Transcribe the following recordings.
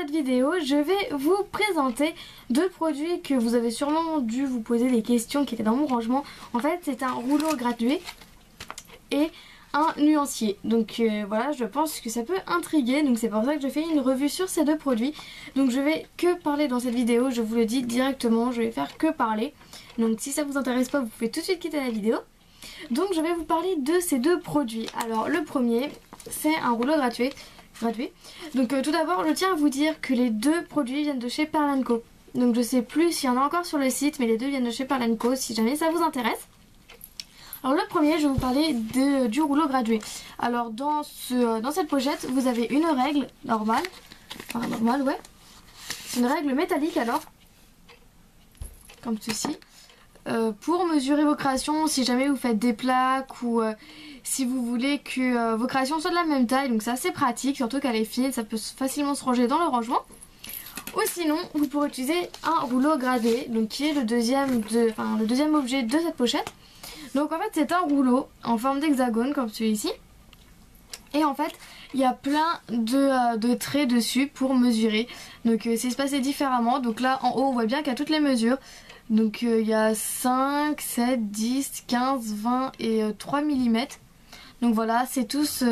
cette vidéo, je vais vous présenter deux produits que vous avez sûrement dû vous poser des questions qui étaient dans mon rangement. En fait, c'est un rouleau gradué et un nuancier. Donc voilà, je pense que ça peut intriguer. Donc c'est pour ça que je fais une revue sur ces deux produits. Donc je vais que parler dans cette vidéo, je vous le dis directement, je vais faire que parler. Donc si ça vous intéresse pas, vous pouvez tout de suite quitter la vidéo. Donc je vais vous parler de ces deux produits. Alors le premier, c'est un rouleau gradué. Donc tout d'abord, je tiens à vous dire que les deux produits viennent de chez Pearl & Co. Donc je sais plus s'il y en a encore sur le site, mais les deux viennent de chez Pearl & Co. si jamais ça vous intéresse. Alors le premier, je vais vous parler du rouleau gradué. Alors dans cette pochette, vous avez une règle normale. Enfin normale, ouais. C'est une règle métallique alors. Comme ceci. Pour mesurer vos créations, si jamais vous faites des plaques ou si vous voulez que vos créations soient de la même taille. Donc c'est assez pratique, surtout qu'elle est fine, ça peut facilement se ranger dans le rangement. Ou sinon, vous pourrez utiliser un rouleau gradué, donc qui est le deuxième objet de cette pochette. Donc en fait c'est un rouleau en forme d'hexagone comme celui-ci. Et en fait il y a plein de traits dessus pour mesurer. Donc c'est espacé différemment. Donc là en haut on voit bien qu'il y a toutes les mesures. Donc il y a 5, 7, 10, 15, 20 et 3 mm. Donc voilà, c'est tous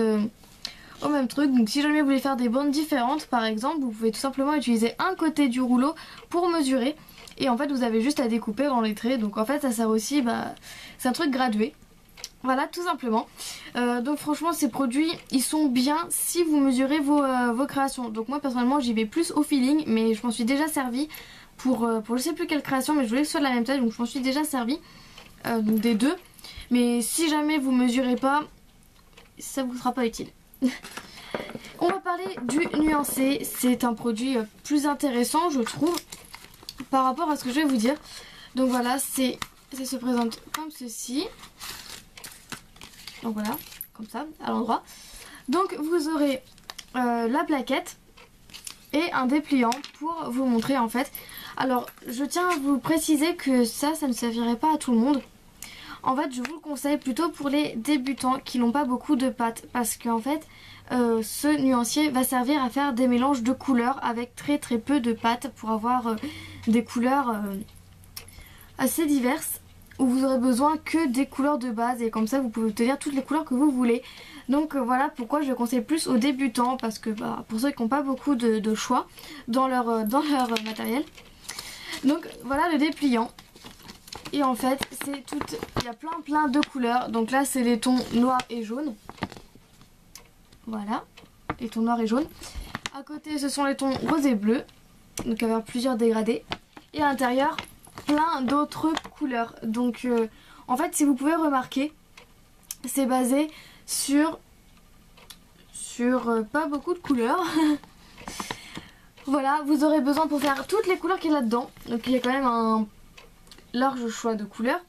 au même truc. Donc si jamais vous voulez faire des bandes différentes par exemple, vous pouvez tout simplement utiliser un côté du rouleau pour mesurer. Et en fait vous avez juste à découper dans les traits. Donc en fait ça sert aussi, c'est un truc gradué. Voilà, tout simplement. Donc franchement ces produits ils sont bien si vous mesurez vos créations. Donc moi personnellement j'y vais plus au feeling, mais je m'en suis déjà servi pour je sais plus quelle création, mais je voulais que ce soit de la même taille, donc je m'en suis déjà servi donc des deux. Mais si jamais vous mesurez pas, ça vous sera pas utile. On va parler du nuancé. C'est un produit plus intéressant je trouve par rapport à ce que je vais vous dire. Donc voilà, ça se présente comme ceci. Donc voilà, comme ça, à l'endroit. Donc vous aurez la plaquette et un dépliant pour vous montrer en fait. Alors je tiens à vous préciser que ça ne servirait pas à tout le monde. En fait je vous le conseille plutôt pour les débutants qui n'ont pas beaucoup de pâte. Parce qu'en fait ce nuancier va servir à faire des mélanges de couleurs avec très peu de pâte pour avoir des couleurs assez diverses. Où vous aurez besoin que des couleurs de base et comme ça vous pouvez obtenir toutes les couleurs que vous voulez. Donc voilà pourquoi je conseille plus aux débutants, parce que pour ceux qui n'ont pas beaucoup de choix dans leur matériel. Donc voilà le dépliant. Et en fait il y a plein de couleurs. Donc là c'est les tons noirs et jaunes. Voilà, les tons noirs et jaunes. À côté ce sont les tons rose et bleu. Donc avec plusieurs dégradés. Et à l'intérieur plein d'autres couleurs. Donc en fait si vous pouvez remarquer, c'est basé sur pas beaucoup de couleurs. Voilà, vous aurez besoin pour faire toutes les couleurs qu'il y a là-dedans. Donc il y a quand même un large choix de couleurs.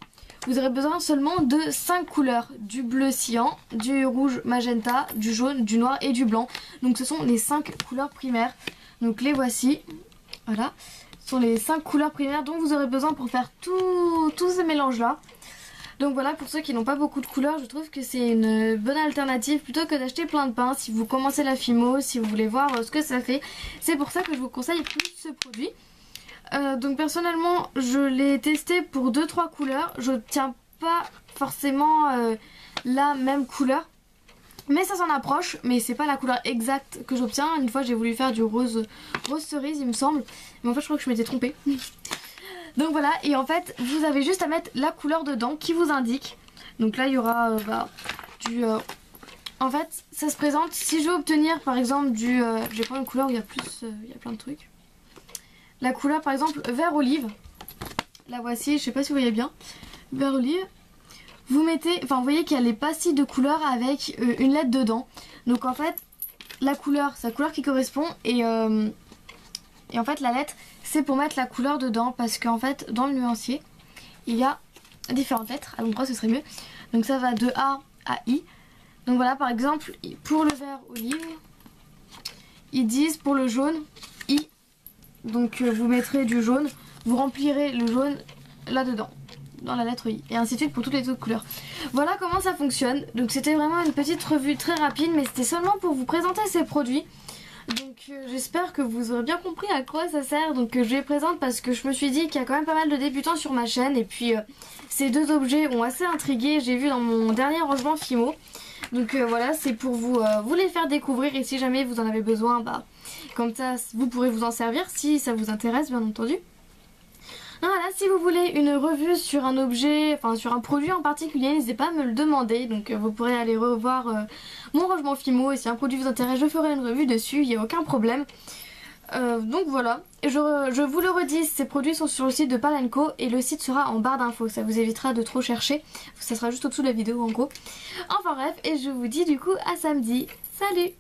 Vous aurez besoin seulement de 5 couleurs. Du bleu cyan, du rouge magenta, du jaune, du noir et du blanc. Donc ce sont les 5 couleurs primaires. Donc les voici. Voilà. Ce sont les 5 couleurs primaires dont vous aurez besoin pour faire tous ces mélanges là. Donc voilà, pour ceux qui n'ont pas beaucoup de couleurs, je trouve que c'est une bonne alternative plutôt que d'acheter plein de pinces. Si vous commencez la Fimo, si vous voulez voir ce que ça fait, c'est pour ça que je vous conseille plus ce produit. Donc personnellement je l'ai testé pour 2-3 couleurs. Je n'obtiens pas forcément la même couleur, mais ça s'en approche, mais c'est pas la couleur exacte que j'obtiens. Une fois j'ai voulu faire du rose cerise il me semble, mais en fait je crois que je m'étais trompée. Donc voilà, et en fait vous avez juste à mettre la couleur dedans qui vous indique. Donc là il y aura en fait ça se présente, si je veux obtenir par exemple je vais prendre une couleur où il y a plein de trucs. La couleur par exemple vert olive, la voici, je sais pas si vous voyez bien, vert olive. Vous mettez, vous voyez qu'il y a les pastilles de couleurs avec une lettre dedans. Donc en fait la couleur, c'est la couleur qui correspond et en fait la lettre c'est pour mettre la couleur dedans, parce qu'en fait dans le nuancier il y a différentes lettres, à l'endroit ce serait mieux. Donc ça va de A à I. Donc voilà, par exemple pour le vert olive ils disent pour le jaune I. Donc vous mettrez du jaune, vous remplirez le jaune là dedans dans la lettre I, et ainsi de suite pour toutes les autres couleurs. Voilà comment ça fonctionne. Donc c'était vraiment une petite revue très rapide, mais c'était seulement pour vous présenter ces produits. Donc j'espère que vous aurez bien compris à quoi ça sert. Donc je les présente parce que je me suis dit qu'il y a quand même pas mal de débutants sur ma chaîne. Et puis ces deux objets ont assez intrigué, j'ai vu dans mon dernier rangement Fimo. Donc voilà, c'est pour vous les faire découvrir. Et si jamais vous en avez besoin, bah comme ça vous pourrez vous en servir si ça vous intéresse bien entendu. Voilà, si vous voulez une revue sur un objet, enfin sur un produit en particulier, n'hésitez pas à me le demander. Donc vous pourrez aller revoir mon rangement Fimo et si un produit vous intéresse, je ferai une revue dessus, il n'y a aucun problème. Donc voilà, je vous le redis, ces produits sont sur le site de Palenco et le site sera en barre d'infos, ça vous évitera de trop chercher, ça sera juste au-dessous de la vidéo en gros. Enfin bref, et je vous dis du coup à samedi, salut!